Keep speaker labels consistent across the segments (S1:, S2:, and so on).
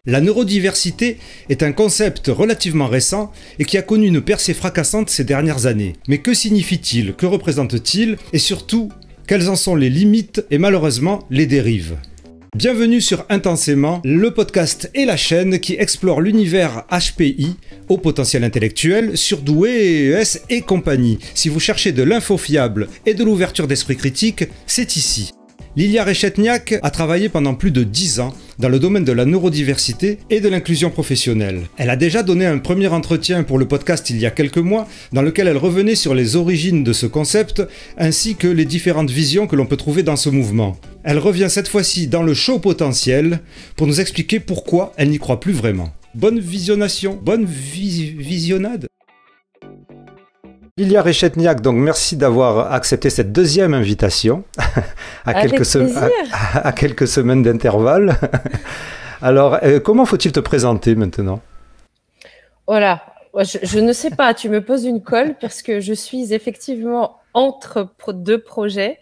S1: La neurodiversité est un concept relativement récent et qui a connu une percée fracassante ces dernières années. Mais que signifie-t-il? Que représente-t-il? Et surtout, quelles en sont les limites et malheureusement les dérives? Bienvenue sur Intensément, le podcast et la chaîne qui explore l'univers HPI, haut potentiel intellectuel, surdoué, ES et compagnie. Si vous cherchez de l'info fiable et de l'ouverture d'esprit critique, c'est ici. Lilia Rechetniak a travaillé pendant plus de 10 ans dans le domaine de la neurodiversité et de l'inclusion professionnelle. Elle a déjà donné un premier entretien pour le podcast il y a quelques mois, dans lequel elle revenait sur les origines de ce concept, ainsi que les différentes visions que l'on peut trouver dans ce mouvement. Elle revient cette fois-ci dans le show potentiel pour nous expliquer pourquoi elle n'y croit plus vraiment. Bonne visionnation, bonne visionnade. Lilia Rechetniak, donc merci d'avoir accepté cette deuxième invitation à quelques semaines d'intervalle. Alors, comment faut-il te présenter maintenant?
S2: Voilà, je ne sais pas, tu me poses une colle parce que je suis effectivement entre deux projets.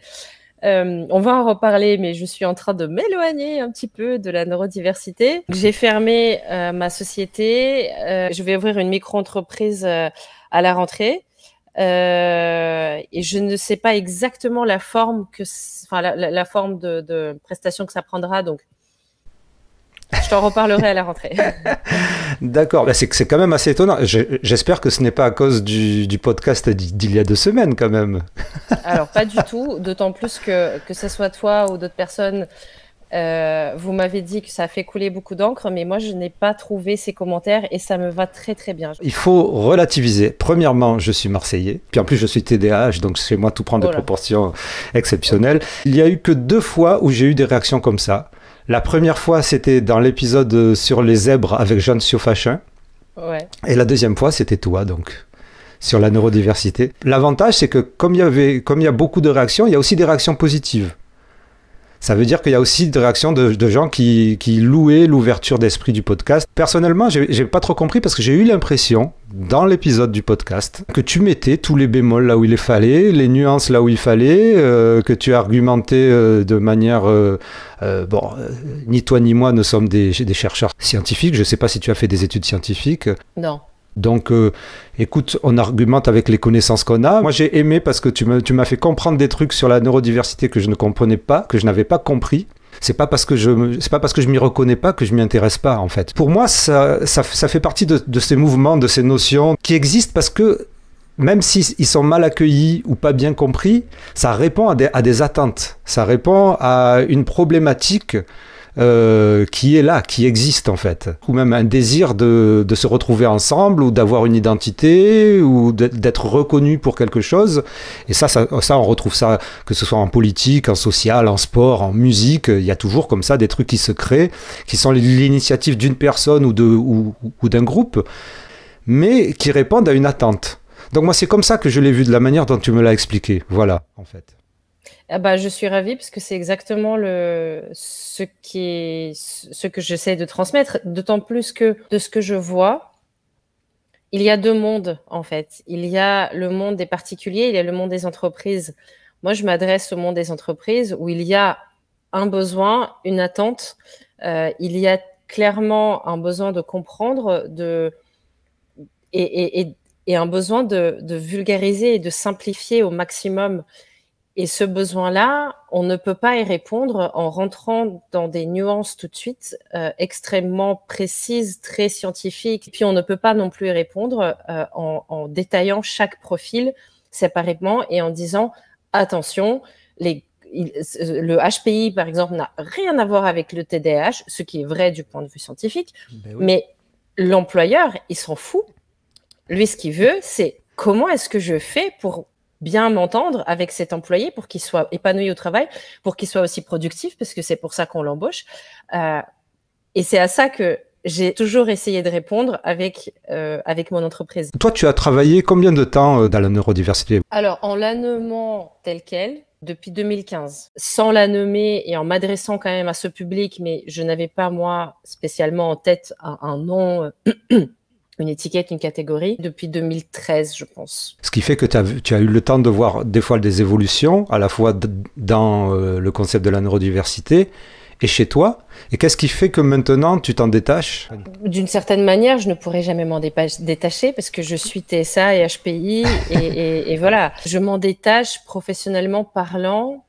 S2: On va en reparler, mais je suis en train de m'éloigner un petit peu de la neurodiversité. J'ai fermé ma société, je vais ouvrir une micro-entreprise à la rentrée. Et je ne sais pas exactement la forme la forme de prestation que ça prendra, donc je t'en reparlerai à la rentrée.
S1: D'accord, c'est quand même assez étonnant. J'espère que ce n'est pas à cause du podcast d'il y a 2 semaines quand même.
S2: Alors pas du tout, d'autant plus que ce soit toi ou d'autres personnes. Vous m'avez dit que ça a fait couler beaucoup d'encre, mais moi je n'ai pas trouvé ces commentaires et ça me va très très bien.
S1: Il faut relativiser. Premièrement, je suis Marseillais, puis en plus je suis TDAH, donc chez moi tout prend des proportions exceptionnelles. Il y a eu que 2 fois où j'ai eu des réactions comme ça. La première fois, c'était dans l'épisode sur les zèbres avec Jeanne Siofachin.
S2: Ouais.
S1: Et la deuxième fois, c'était toi, donc, sur la neurodiversité. L'avantage, c'est que comme il y a beaucoup de réactions, il y a aussi des réactions positives. Ça veut dire qu'il y a aussi des réactions de gens qui louaient l'ouverture d'esprit du podcast. Personnellement, j'ai pas trop compris parce que j'ai eu l'impression, dans l'épisode du podcast, que tu mettais tous les bémols là où il fallait, les nuances là où il fallait, que tu argumentais de manière... ni toi ni moi ne sommes des chercheurs scientifiques. Je sais pas si tu as fait des études scientifiques.
S2: Non.
S1: Donc, écoute, on argumente avec les connaissances qu'on a. Moi, j'ai aimé parce que tu m'as fait comprendre des trucs sur la neurodiversité que je ne comprenais pas, que je n'avais pas compris. C'est pas parce que je m'y reconnais pas que je m'y intéresse pas, en fait. Pour moi, ça fait partie de ces mouvements, de ces notions qui existent parce que même s'ils sont mal accueillis ou pas bien compris, ça répond à des attentes. Ça répond à une problématique qui est là, qui existe en fait, ou même un désir de se retrouver ensemble, ou d'avoir une identité, ou d'être reconnu pour quelque chose. Et ça, on retrouve ça, que ce soit en politique, en social, en sport, en musique, il y a toujours comme ça des trucs qui se créent, qui sont l'initiative d'une personne ou d'un groupe, mais qui répondent à une attente. Donc moi, c'est comme ça que je l'ai vu de la manière dont tu me l'as expliqué. Voilà, en fait.
S2: Ah bah, je suis ravie parce que c'est exactement ce que j'essaie de transmettre, d'autant plus que de ce que je vois, il y a 2 mondes en fait. Il y a le monde des particuliers, il y a le monde des entreprises. Moi, je m'adresse au monde des entreprises où il y a un besoin, une attente. Il y a clairement un besoin de comprendre, et un besoin de vulgariser et de simplifier au maximum. Et ce besoin-là, on ne peut pas y répondre en rentrant dans des nuances tout de suite extrêmement précises, très scientifiques. Puis on ne peut pas non plus y répondre en détaillant chaque profil séparément et en disant attention, le HPI par exemple n'a rien à voir avec le TDAH, ce qui est vrai du point de vue scientifique, mais l'employeur, il s'en fout. Lui, ce qu'il veut, c'est comment est-ce que je fais pour bien m'entendre avec cet employé pour qu'il soit épanoui au travail, pour qu'il soit aussi productif, parce que c'est pour ça qu'on l'embauche. Et c'est à ça que j'ai toujours essayé de répondre avec mon entreprise.
S1: Toi, tu as travaillé combien de temps dans la neurodiversité? Alors,
S2: en la nommant telle qu'elle, depuis 2015. Sans la nommer et en m'adressant quand même à ce public, mais je n'avais pas, moi, spécialement en tête un nom... une étiquette, une catégorie, depuis 2013, je pense.
S1: Ce qui fait que tu as eu le temps de voir des fois des évolutions, à la fois dans le concept de la neurodiversité et chez toi. Et qu'est-ce qui fait que maintenant tu t'en détaches?
S2: D'une certaine manière, je ne pourrais jamais m'en détacher parce que je suis TSA et HPI et voilà. Je m'en détache professionnellement parlant.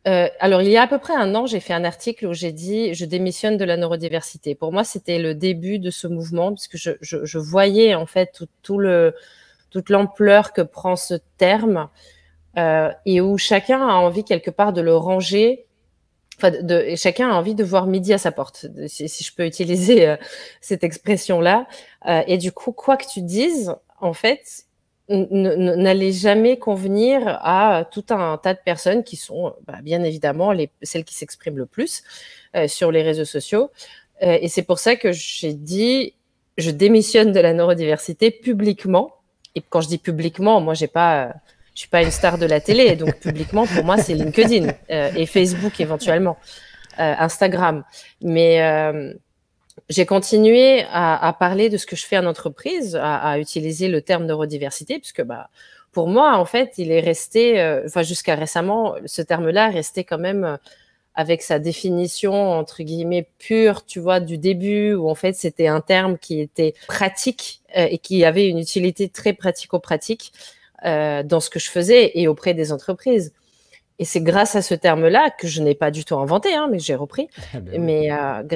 S2: Alors, il y a à peu près 1 an, j'ai fait un article où j'ai dit je démissionne de la neurodiversité. Pour moi, c'était le début de ce mouvement parce que je voyais en fait toute l'ampleur que prend ce terme et où chacun a envie quelque part de le ranger. Enfin, et chacun a envie de voir midi à sa porte, si je peux utiliser cette expression-là. Et du coup, quoi que tu dises, en fait, n'allez jamais convenir à tout un tas de personnes qui sont, bien évidemment, celles qui s'expriment le plus sur les réseaux sociaux. Et c'est pour ça que j'ai dit, je démissionne de la neurodiversité publiquement. Et quand je dis publiquement, moi, je suis pas une star de la télé, donc publiquement, pour moi, c'est LinkedIn et Facebook éventuellement, Instagram. Mais j'ai continué à parler de ce que je fais en entreprise, à utiliser le terme neurodiversité, puisque pour moi, en fait, il est resté, jusqu'à récemment, ce terme-là restait quand même avec sa définition entre guillemets pure, tu vois, du début, où en fait c'était un terme qui était pratique et qui avait une utilité très pratico-pratique dans ce que je faisais et auprès des entreprises. Et c'est grâce à ce terme-là que je n'ai pas du tout inventé, mais j'ai repris. Mais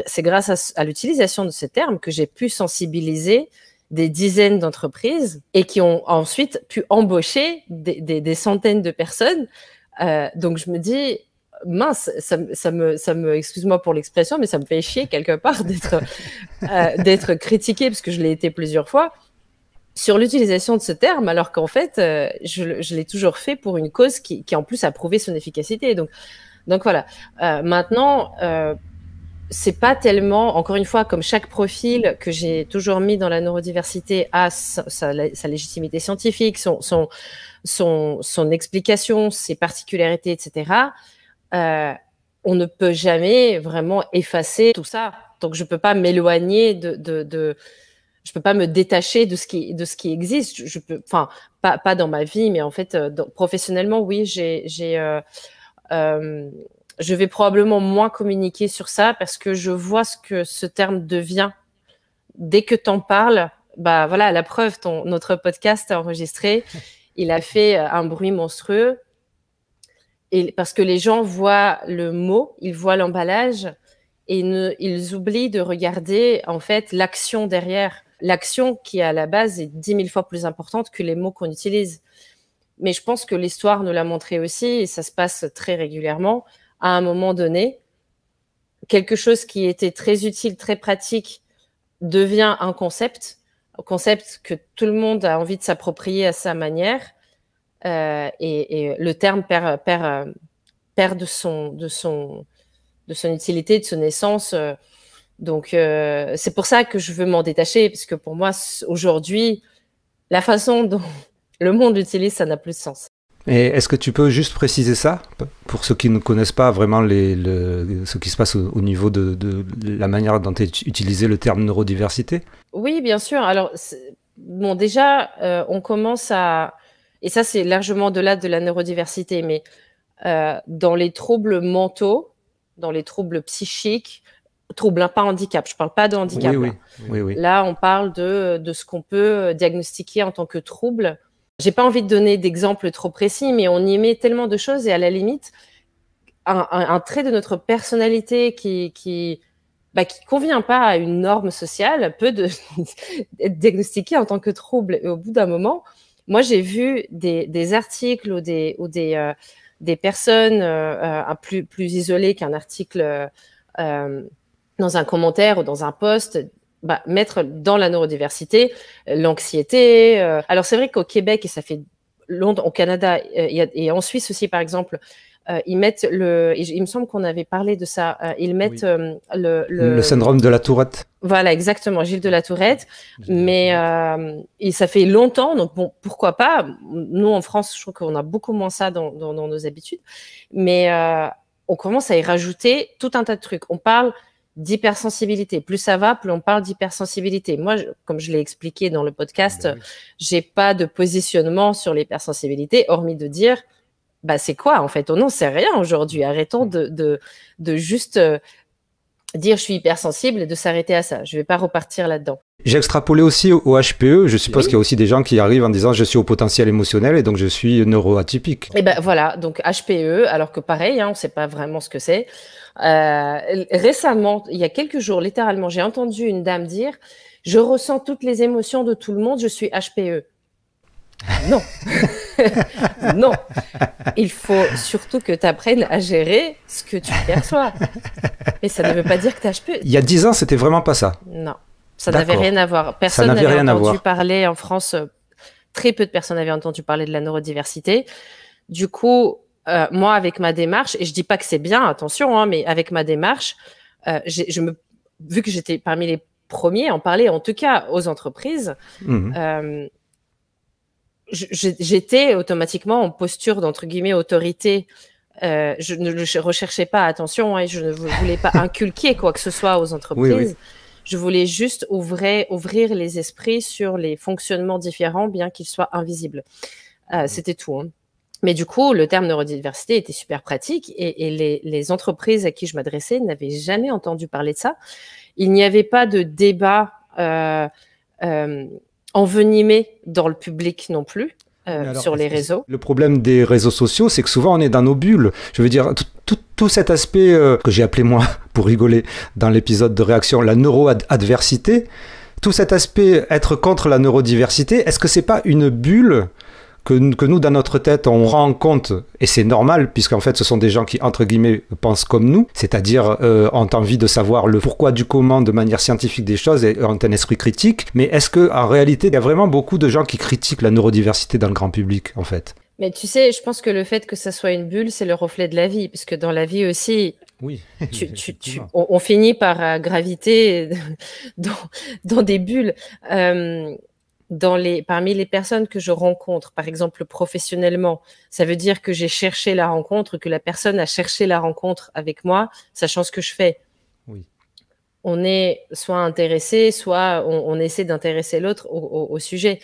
S2: c'est grâce à l'utilisation de ce terme que j'ai pu sensibiliser des dizaines d'entreprises et qui ont ensuite pu embaucher des centaines de personnes. Donc je me dis, mince, ça me, excuse-moi pour l'expression, mais ça me fait chier quelque part d'être critiqué parce que je l'ai été plusieurs fois sur l'utilisation de ce terme, alors qu'en fait, je l'ai toujours fait pour une cause qui en plus a prouvé son efficacité. Donc voilà. Maintenant, c'est pas tellement, encore une fois, comme chaque profil que j'ai toujours mis dans la neurodiversité a sa légitimité scientifique, son explication, ses particularités, etc. On ne peut jamais vraiment effacer tout ça. Donc je peux pas m'éloigner je peux pas me détacher de ce qui existe. Je peux, enfin, pas dans ma vie, mais en fait, professionnellement, oui, je vais probablement moins communiquer sur ça parce que je vois ce que ce terme devient. Dès que t'en parles, voilà, la preuve, notre podcast enregistré, il a fait un bruit monstrueux. Et parce que les gens voient le mot, ils voient l'emballage et ils oublient de regarder en fait l'action derrière. L'action qui à la base est 10 000 fois plus importante que les mots qu'on utilise. Mais je pense que l'histoire nous l'a montré aussi et ça se passe très régulièrement. À un moment donné, quelque chose qui était très utile, très pratique devient un concept que tout le monde a envie de s'approprier à sa manière. Et le terme perd de son utilité, de son essence. Donc, c'est pour ça que je veux m'en détacher, parce que pour moi, aujourd'hui, la façon dont le monde l'utilise, ça n'a plus de sens.
S1: Et est-ce que tu peux juste préciser ça, pour ceux qui ne connaissent pas vraiment ce qui se passe au niveau de la manière dont est utilisé le terme neurodiversité?
S2: Oui, bien sûr. Alors, bon, déjà, on commence à... Et ça, c'est largement au-delà de la neurodiversité, mais dans les troubles mentaux, dans les troubles psychiques, troubles, pas handicap, je parle pas de handicap.
S1: Oui.
S2: Là, on parle de ce qu'on peut diagnostiquer en tant que trouble. J'ai pas envie de donner d'exemples trop précis, mais on y met tellement de choses et à la limite, un trait de notre personnalité qui convient pas à une norme sociale peut être diagnostiqué en tant que trouble. Et au bout d'un moment, moi, j'ai vu des articles ou des personnes plus isolées qu'un article dans un commentaire ou dans un post, mettre dans la neurodiversité l'anxiété. Alors, c'est vrai qu'au Québec, et ça fait longtemps, au Canada et en Suisse aussi, par exemple, ils mettent il me semble qu'on avait parlé de ça, ils mettent
S1: le syndrome de la Tourette.
S2: Voilà, exactement, Gilles de la Tourette. Mais et ça fait longtemps, donc bon, pourquoi pas. Nous, en France, je trouve qu'on a beaucoup moins ça dans nos habitudes. Mais on commence à y rajouter tout un tas de trucs. On parle d'hypersensibilité. Plus ça va, plus on parle d'hypersensibilité. Moi, comme je l'ai expliqué dans le podcast, j'ai pas de positionnement sur l'hypersensibilité, hormis de dire bah, c'est quoi en fait? On n'en sait rien aujourd'hui. Arrêtons de juste dire je suis hypersensible et de s'arrêter à ça. Je vais pas repartir là-dedans.
S1: J'ai extrapolé aussi au HPE. Je suppose
S2: Oui.
S1: qu'il y a aussi des gens qui arrivent en disant je suis au potentiel émotionnel et donc je suis neuroatypique.
S2: Et ben voilà, donc HPE, alors que pareil, on ne sait pas vraiment ce que c'est. Récemment, il y a quelques jours, littéralement, j'ai entendu une dame dire « Je ressens toutes les émotions de tout le monde, je suis HPE ». Non, non. Il faut surtout que tu apprennes à gérer ce que tu perçois. Et ça ne veut pas dire que tu es HPE.
S1: Il y a 10 ans, c'était vraiment pas ça.
S2: Non, ça n'avait rien à voir.
S1: Ça
S2: Personne
S1: n'avait
S2: n'avait
S1: rien à
S2: entendu
S1: voir.
S2: parler en France. Très peu de personnes avaient entendu parler de la neurodiversité. Du coup, moi, avec ma démarche, et je dis pas que c'est bien, attention, mais avec ma démarche, vu que j'étais parmi les premiers à en parler, en tout cas aux entreprises, j'étais automatiquement en posture d'entre guillemets autorité. Je ne recherchais pas, attention, et je ne voulais pas inculquer quoi que ce soit aux entreprises. Oui, oui. Je voulais juste ouvrir les esprits sur les fonctionnements différents, bien qu'ils soient invisibles. C'était tout. Mais du coup, le terme neurodiversité était super pratique et les entreprises à qui je m'adressais n'avaient jamais entendu parler de ça. Il n'y avait pas de débat envenimé dans le public non plus. Alors, sur les réseaux.
S1: Le problème des réseaux sociaux, c'est que souvent on est dans nos bulles. Je veux dire, tout cet aspect que j'ai appelé moi, pour rigoler, dans l'épisode de réaction, la neuro-adversité, tout cet aspect être contre la neurodiversité, est-ce que c'est pas une bulle que nous, dans notre tête, on prend en compte, et c'est normal, puisqu'en fait, ce sont des gens qui, entre guillemets, pensent comme nous, c'est-à-dire ont envie de savoir le pourquoi du comment de manière scientifique des choses et ont un esprit critique, mais est-ce qu'en réalité, il y a vraiment beaucoup de gens qui critiquent la neurodiversité dans le grand public, en fait?
S2: Mais tu sais, je pense que le fait que ça soit une bulle, c'est le reflet de la vie, parce que dans la vie aussi,
S1: oui,
S2: on finit par graviter dans des bulles. Parmi les personnes que je rencontre, par exemple professionnellement, ça veut dire que j'ai cherché la rencontre, que la personne a cherché la rencontre avec moi, sachant ce que je fais.
S1: Oui.
S2: On est soit intéressé, soit on essaie d'intéresser l'autre au sujet.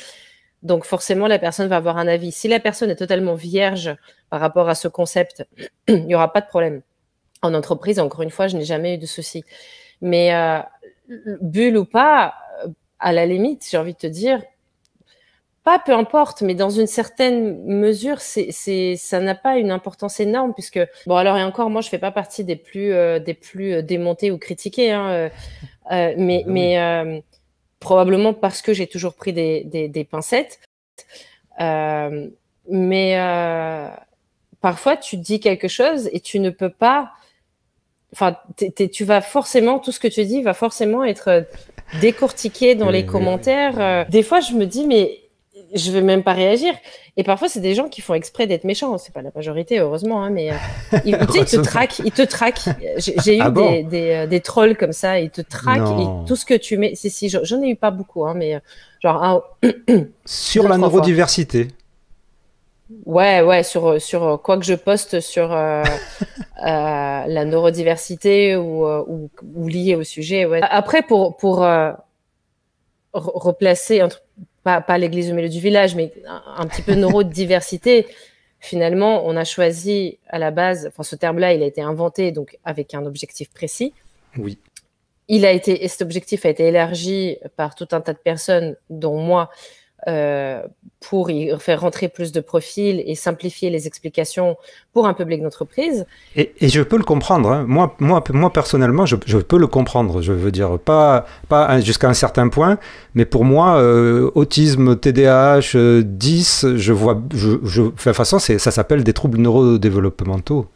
S2: Donc forcément, la personne va avoir un avis. Si la personne est totalement vierge par rapport à ce concept, il n'y aura pas de problème. En entreprise, encore une fois, je n'ai jamais eu de souci. Mais bulle ou pas, à la limite, j'ai envie de te dire, pas peu importe, mais dans une certaine mesure, ça n'a pas une importance énorme puisque bon alors et encore moi je fais pas partie des plus démontés ou critiqués mais probablement parce que j'ai toujours pris des pincettes mais parfois tu dis quelque chose et tu ne peux pas enfin tu vas forcément tout ce que tu dis va forcément être décortiqué dans les commentaires. Des fois je me dis mais je vais même pas réagir. Et parfois, c'est des gens qui font exprès d'être méchants. C'est pas la majorité, heureusement, mais ils te traquent. Ils te traquent. J'ai eu des trolls comme ça. Ils te traquent et tout ce que tu mets. Si, j'en ai eu pas beaucoup, mais genre
S1: sur la neurodiversité.
S2: Ouais, sur quoi que je poste sur la neurodiversité ou lié au sujet. Ouais. Après, pour replacer pas l'église au milieu du village, mais un petit peu neurodiversité. Finalement, on a choisi à la base, enfin ce terme-là, il a été inventé donc avec un objectif précis.
S1: Oui.
S2: Et cet objectif a été élargi par tout un tas de personnes, dont moi, pour y faire rentrer plus de profils et simplifier les explications pour un public d'entreprise.
S1: Et je peux le comprendre. Hein. Moi personnellement, je peux le comprendre. Je veux dire, pas jusqu'à un certain point, mais pour moi, autisme, TDAH, 10, de toute façon, ça s'appelle des troubles neurodéveloppementaux.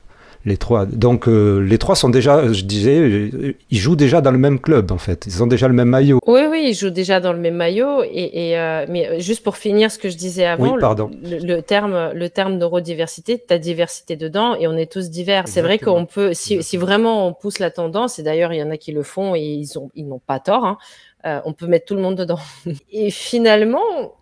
S1: Les trois. Donc, les trois sont déjà, je disais, ils jouent déjà dans le même club, en fait. Ils ont déjà le même maillot.
S2: Oui, ils jouent déjà dans le même maillot. Mais juste pour finir ce que je disais avant, le terme neurodiversité, tu as diversité dedans et on est tous divers. Exactement. C'est vrai qu'on peut, si vraiment on pousse la tendance, et d'ailleurs, il y en a qui le font et ils n'ont pas tort, on peut mettre tout le monde dedans. Et finalement,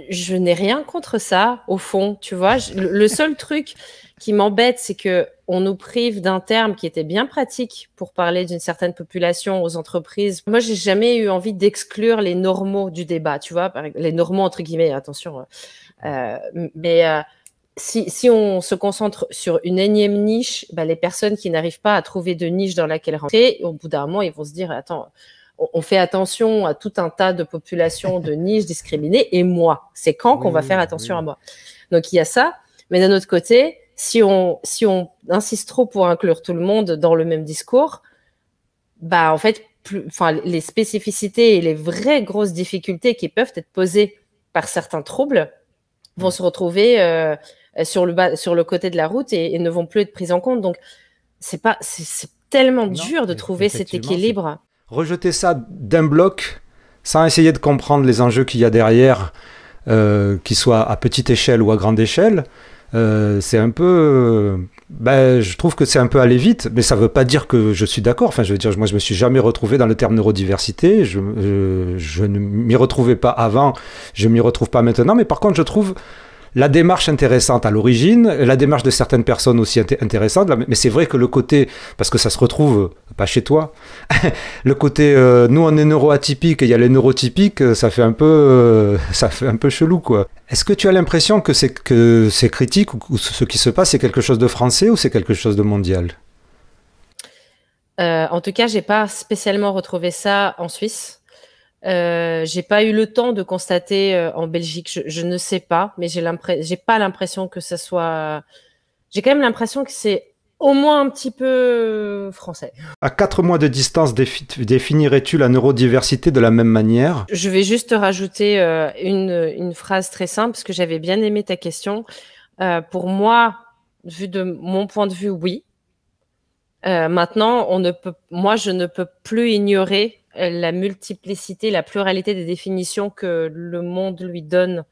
S2: je n'ai rien contre ça, au fond, tu vois. Le seul truc qui m'embête, c'est que on nous prive d'un terme qui était bien pratique pour parler d'une certaine population aux entreprises. Moi, j'ai jamais eu envie d'exclure les normaux du débat, tu vois, les normaux entre guillemets, attention. Mais si on se concentre sur une énième niche, bah, les personnes qui n'arrivent pas à trouver de niche dans laquelle rentrer, au bout d'un moment, ils vont se dire, attends, on fait attention à tout un tas de populations de niches discriminées, et moi, c'est quand qu'on va faire attention à moi? Donc, il y a ça. Mais d'un autre côté, si on insiste trop pour inclure tout le monde dans le même discours, bah, en fait, les spécificités et les vraies grosses difficultés qui peuvent être posées par certains troubles vont se retrouver sur le côté de la route et ne vont plus être prises en compte. Donc, c'est tellement dur de trouver cet équilibre.
S1: Rejeter ça d'un bloc sans essayer de comprendre les enjeux qu'il y a derrière, qu'ils soient à petite échelle ou à grande échelle, c'est un peu... je trouve que c'est un peu aller vite, mais ça ne veut pas dire que je suis d'accord. Enfin, je veux dire, moi, je ne me suis jamais retrouvé dans le terme neurodiversité. Je ne m'y retrouvais pas avant, je ne m'y retrouve pas maintenant. Mais par contre, je trouve la démarche intéressante à l'origine, la démarche de certaines personnes aussi intéressante, mais c'est vrai que le côté, parce que ça se retrouve pas chez toi, le côté nous on est neuroatypique et il y a les neurotypiques, ça fait un peu chelou quoi. Est-ce que tu as l'impression que ces critiques ou ce qui se passe c'est quelque chose de français ou c'est quelque chose de mondial?
S2: En tout cas, j'ai pas spécialement retrouvé ça en Suisse. J'ai pas eu le temps de constater en Belgique, je ne sais pas, mais j'ai pas l'impression que ça soit. J'ai quand même l'impression que c'est au moins un petit peu français.
S1: À 4 mois de distance, définirais-tu la neurodiversité de la même manière?
S2: Je vais juste rajouter une phrase très simple parce que j'avais bien aimé ta question. Pour moi, vu de mon point de vue, oui. Maintenant, moi, je ne peux plus ignorer la multiplicité, la pluralité des définitions que le monde lui donne.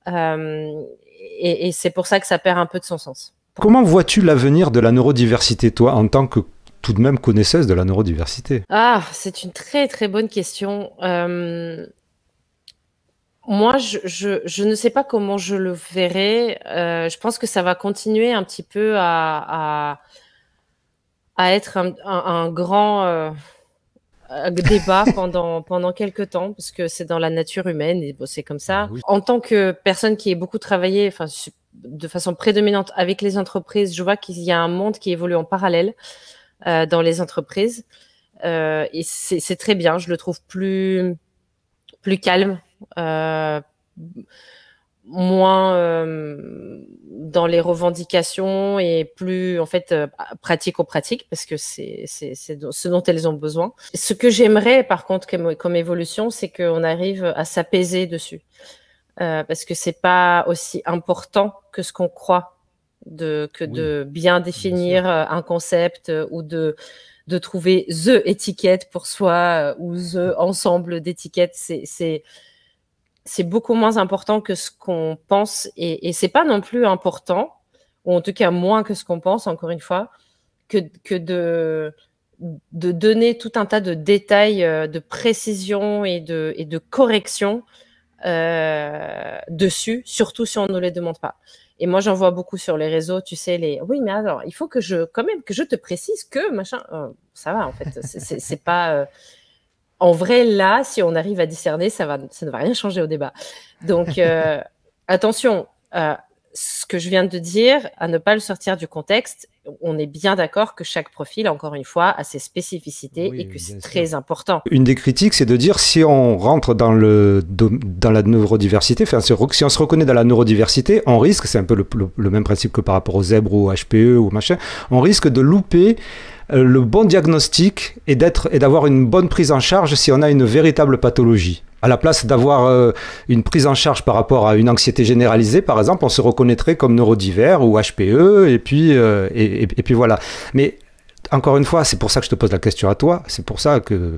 S2: Et c'est pour ça que ça perd un peu de son sens.
S1: Comment vois-tu l'avenir de la neurodiversité, toi, en tant que tout de même connaisseuse de la neurodiversité?
S2: Ah, c'est une très très bonne question. Moi, je ne sais pas comment je le verrai. Je pense que ça va continuer un petit peu à être un grand débat pendant quelques temps, parce que c'est dans la nature humaine et bon, c'est comme ça. Oui. En tant que personne qui ait beaucoup travaillé, enfin, de façon prédominante avec les entreprises, je vois qu'il y a un monde qui évolue en parallèle dans les entreprises et c'est très bien. Je le trouve plus calme, moins dans les revendications et plus en fait pratico-pratique parce que c'est ce dont elles ont besoin. Ce que j'aimerais par contre comme évolution, c'est qu'on arrive à s'apaiser dessus parce que c'est pas aussi important que ce qu'on croit de bien définir un concept ou de trouver the étiquette pour soi ou the ensemble d'étiquettes. C'est beaucoup moins important que ce qu'on pense et c'est pas non plus important, ou en tout cas moins que ce qu'on pense, encore une fois, que de donner tout un tas de détails, de précision et de correction dessus, surtout si on ne les demande pas. Et moi, j'en vois beaucoup sur les réseaux, tu sais, oui, mais alors, il faut quand même que je te précise que machin. Ça va, en fait, c'est pas. En vrai, là, si on arrive à discerner, ça ne va rien changer au débat. Donc, attention, ce que je viens de dire, à ne pas le sortir du contexte. On est bien d'accord que chaque profil, encore une fois, a ses spécificités et que c'est très important.
S1: Une des critiques, c'est de dire si on rentre dans la neurodiversité, enfin, si on se reconnaît dans la neurodiversité, on risque, c'est un peu le même principe que par rapport aux zèbres ou au HPE ou machin, on risque de louper le bon diagnostic et d'avoir une bonne prise en charge si on a une véritable pathologie. À la place d'avoir une prise en charge par rapport à une anxiété généralisée, par exemple, on se reconnaîtrait comme neurodivers ou HPE, et puis voilà. Mais encore une fois, c'est pour ça que je te pose la question à toi, c'est pour ça que...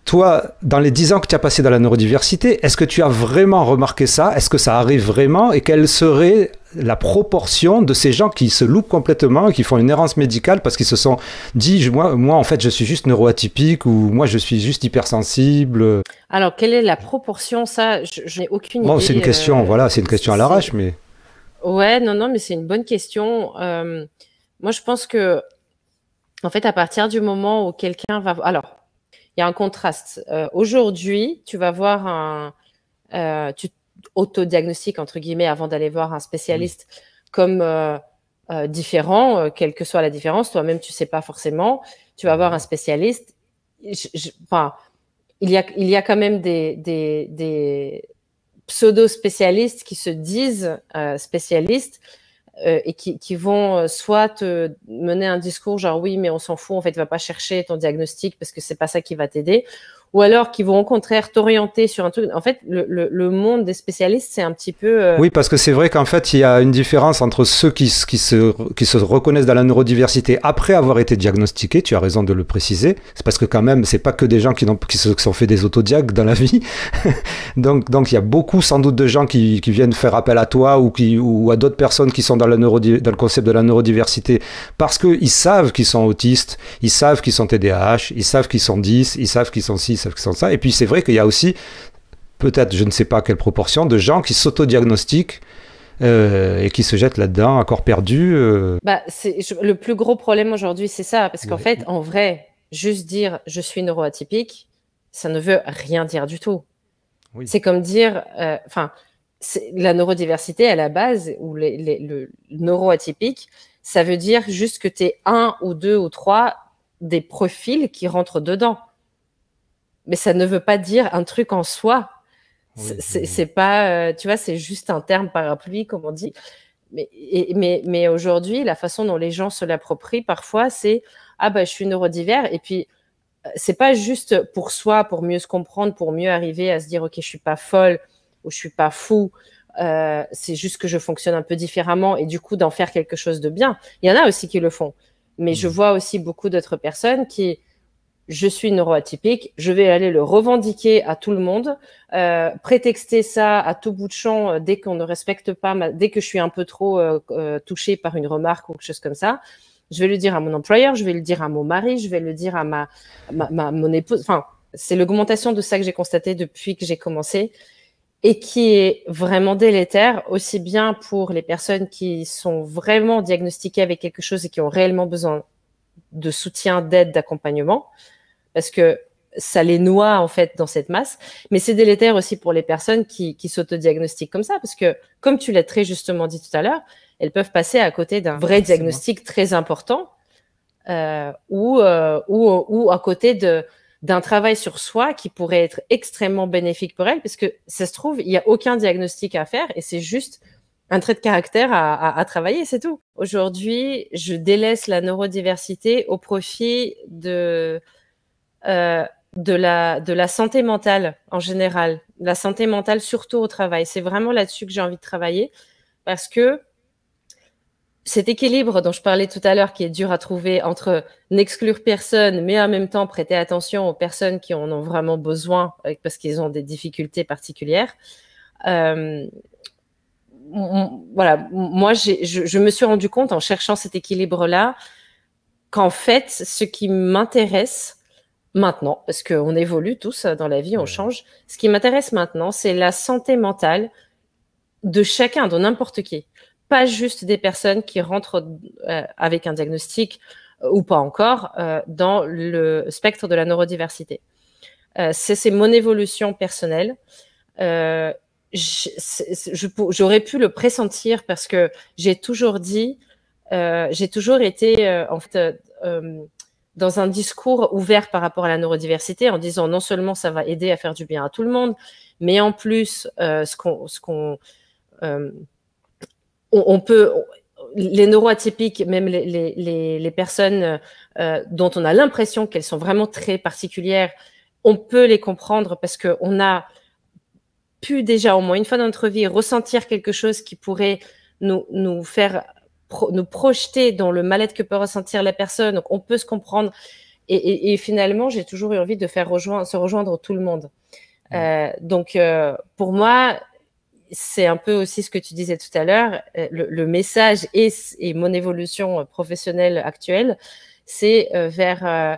S1: Toi, dans les 10 ans que tu as passé dans la neurodiversité, est-ce que tu as vraiment remarqué ça? Est-ce que ça arrive vraiment? Et quelle serait la proportion de ces gens qui se loupent complètement, qui font une errance médicale parce qu'ils se sont dit, moi en fait, je suis juste neuroatypique ou moi, je suis juste hypersensible?
S2: Alors, quelle est la proportion? Ça, je n'ai aucune idée.
S1: Bon, c'est une question, voilà, c'est une question à l'arrache, mais...
S2: Ouais, non, mais c'est une bonne question. Moi, je pense que, en fait, à partir du moment où quelqu'un va... Alors, il y a un contraste. Aujourd'hui, tu vas voir autodiagnostic, entre guillemets, avant d'aller voir un spécialiste, comme différent, quelle que soit la différence. Toi-même, tu sais pas forcément. Tu vas voir un spécialiste. Enfin, il y a quand même des pseudo-spécialistes qui se disent spécialistes et qui vont soit te mener un discours genre oui, mais on s'en fout, en fait, va pas chercher ton diagnostic parce que c'est pas ça qui va t'aider, ou alors qui vont au contraire t'orienter sur un truc. En fait, le monde des spécialistes, c'est un petit peu...
S1: Oui, parce que c'est vrai qu'en fait, il y a une différence entre ceux qui se reconnaissent dans la neurodiversité après avoir été diagnostiqués, tu as raison de le préciser, c'est parce que quand même, c'est pas que des gens qui se sont fait des autodiags dans la vie, donc il y a beaucoup sans doute de gens qui viennent faire appel à toi ou à d'autres personnes qui sont dans le concept de la neurodiversité, parce qu'ils savent qu'ils sont autistes, ils savent qu'ils sont TDAH, ils savent qu'ils sont 10, ils savent qu'ils sont 6, savent qu'ils sont ça. Et puis c'est vrai qu'il y a aussi, peut-être, je ne sais pas à quelle proportion, de gens qui s'autodiagnostiquent et qui se jettent là-dedans à corps perdu.
S2: Le plus gros problème aujourd'hui, c'est ça. Parce qu'en fait, en vrai, juste dire « je suis neuroatypique », ça ne veut rien dire du tout. Oui. C'est comme dire... la neurodiversité, à la base, ou le neuroatypique, ça veut dire juste que tu es 1 ou 2 ou 3 des profils qui rentrent dedans. Mais ça ne veut pas dire un truc en soi. Oui, c'est pas, tu vois, c'est juste un terme parapluie, comme on dit. Mais aujourd'hui, la façon dont les gens se l'approprient, parfois, c'est « ah bah, je suis neurodivers ». Et puis, c'est pas juste pour soi, pour mieux se comprendre, pour mieux arriver à se dire « ok, je suis pas folle » ou « je suis pas fou ». C'est juste que je fonctionne un peu différemment et du coup, d'en faire quelque chose de bien. Il y en a aussi qui le font. Mais je vois aussi beaucoup d'autres personnes qui... je suis neuroatypique, je vais aller le revendiquer à tout le monde, prétexter ça à tout bout de champ dès qu'on ne respecte pas, dès que je suis un peu trop touchée par une remarque ou quelque chose comme ça. Je vais le dire à mon employeur, je vais le dire à mon mari, je vais le dire à mon épouse. Enfin, c'est l'augmentation de ça que j'ai constaté depuis que j'ai commencé et qui est vraiment délétère, aussi bien pour les personnes qui sont vraiment diagnostiquées avec quelque chose et qui ont réellement besoin de soutien, d'aide, d'accompagnement, parce que ça les noie en fait dans cette masse, mais c'est délétère aussi pour les personnes qui s'autodiagnostiquent comme ça, parce que comme tu l'as très justement dit tout à l'heure, elles peuvent passer à côté d'un vrai diagnostic très important ou à côté d'un travail sur soi qui pourrait être extrêmement bénéfique pour elles, parce que ça se trouve, il n'y a aucun diagnostic à faire et c'est juste un trait de caractère à travailler, c'est tout. Aujourd'hui, je délaisse la neurodiversité au profit de la santé mentale en général, la santé mentale surtout au travail. C'est vraiment là-dessus que j'ai envie de travailler parce que cet équilibre dont je parlais tout à l'heure qui est dur à trouver entre n'exclure personne mais en même temps prêter attention aux personnes qui en ont vraiment besoin parce qu'ils ont des difficultés particulières. Voilà, moi je me suis rendu compte en cherchant cet équilibre-là qu'en fait ce qui m'intéresse maintenant, parce qu'on évolue tous dans la vie, on change. Ce qui m'intéresse maintenant, c'est la santé mentale de chacun, de n'importe qui. Pas juste des personnes qui rentrent avec un diagnostic ou pas encore dans le spectre de la neurodiversité. C'est mon évolution personnelle. J'aurais pu le pressentir parce que j'ai toujours été en fait dans un discours ouvert par rapport à la neurodiversité en disant non seulement ça va aider à faire du bien à tout le monde, mais en plus, on peut, les neuroatypiques, même les personnes dont on a l'impression qu'elles sont vraiment très particulières, on peut les comprendre parce qu'on a pu déjà au moins une fois dans notre vie ressentir quelque chose qui pourrait nous faire nous projeter dans le mal-être que peut ressentir la personne. Donc, on peut se comprendre. Et finalement, j'ai toujours eu envie de faire se rejoindre tout le monde. Donc, pour moi, c'est un peu aussi ce que tu disais tout à l'heure. Le message et mon évolution professionnelle actuelle, c'est vers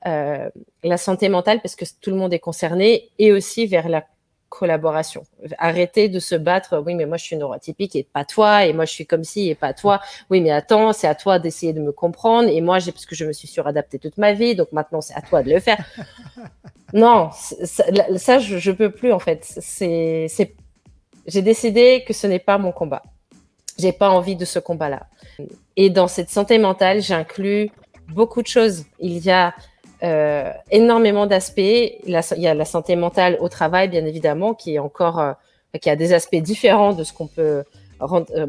S2: la santé mentale parce que tout le monde est concerné et aussi vers la collaboration. Arrêter de se battre. Oui, mais moi, je suis neuroatypique et pas toi. Et moi, je suis comme ci et pas toi. Oui, mais attends, c'est à toi d'essayer de me comprendre. Et moi, parce que je me suis suradaptée toute ma vie. Donc maintenant, c'est à toi de le faire. Non, ça je peux plus, en fait. J'ai décidé que ce n'est pas mon combat. J'ai pas envie de ce combat-là. Et dans cette santé mentale, j'inclus beaucoup de choses. Il y a énormément d'aspects. Il y a la santé mentale au travail, bien évidemment, qui a des aspects différents de ce qu'on peut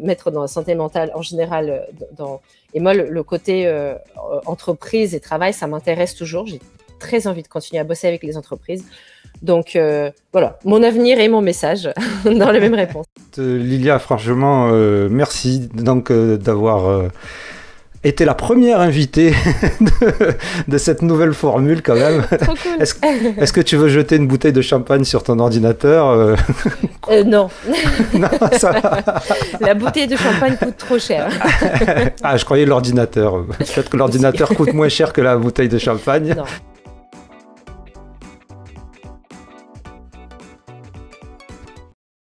S2: mettre dans la santé mentale en général. Et moi, le côté entreprise et travail, ça m'intéresse toujours. J'ai très envie de continuer à bosser avec les entreprises. Donc voilà, mon avenir et mon message dans la même réponse.
S1: Lilia, franchement, merci donc d'avoir été la première invitée de cette nouvelle formule quand même.
S2: Trop cool.
S1: Est-ce que tu veux jeter une bouteille de champagne sur ton ordinateur?
S2: Non.
S1: Non, ça va.
S2: La bouteille de champagne coûte trop cher.
S1: Ah, je croyais l'ordinateur. Peut-être que l'ordinateur coûte moins cher que la bouteille de champagne.
S2: Non.